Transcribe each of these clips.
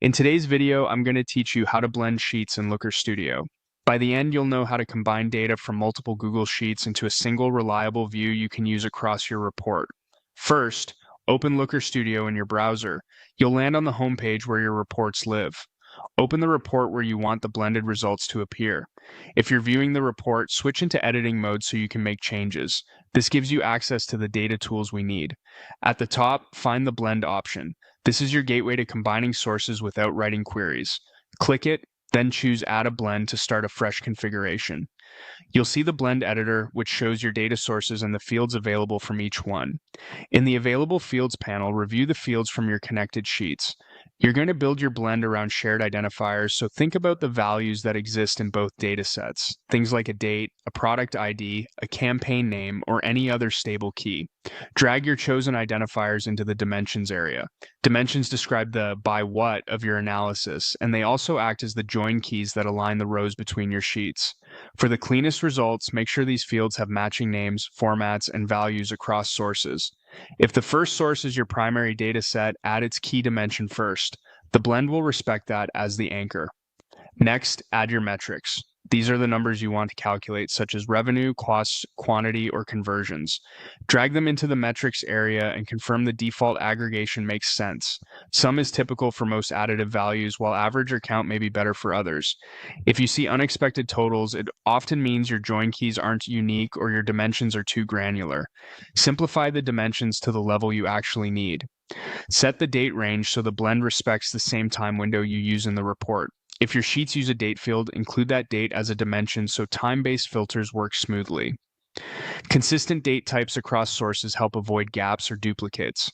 In today's video, I'm going to teach you how to blend sheets in Looker Studio. By the end, you'll know how to combine data from multiple Google Sheets into a single reliable view you can use across your report. First, open Looker Studio in your browser. You'll land on the home page where your reports live. Open the report where you want the blended results to appear. If you're viewing the report, switch into editing mode so you can make changes. This gives you access to the data tools we need. At the top, find the blend option. This is your gateway to combining sources without writing queries. Click it, then choose Add a Blend to start a fresh configuration. You'll see the blend editor, which shows your data sources and the fields available from each one. In the Available Fields panel, review the fields from your connected sheets. You're going to build your blend around shared identifiers, so think about the values that exist in both data sets, things like a date, a product ID, a campaign name, or any other stable key. Drag your chosen identifiers into the dimensions area. Dimensions describe the by what of your analysis, and they also act as the join keys that align the rows between your sheets. For the cleanest results, make sure these fields have matching names, formats, and values across sources. If the first source is your primary data set, add its key dimension first. The blend will respect that as the anchor. Next, add your metrics. These are the numbers you want to calculate, such as revenue, costs, quantity, or conversions. Drag them into the metrics area and confirm the default aggregation makes sense. Sum is typical for most additive values, while average or count may be better for others. If you see unexpected totals, it often means your join keys aren't unique or your dimensions are too granular. Simplify the dimensions to the level you actually need. Set the date range so the blend respects the same time window you use in the report. If your sheets use a date field, include that date as a dimension so time-based filters work smoothly. Consistent date types across sources help avoid gaps or duplicates.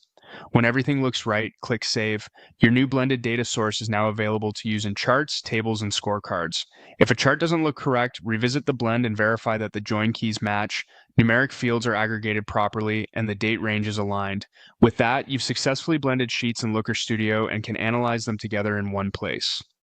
When everything looks right, click Save. Your new blended data source is now available to use in charts, tables, and scorecards. If a chart doesn't look correct, revisit the blend and verify that the join keys match, numeric fields are aggregated properly, and the date range is aligned. With that, you've successfully blended sheets in Looker Studio and can analyze them together in one place.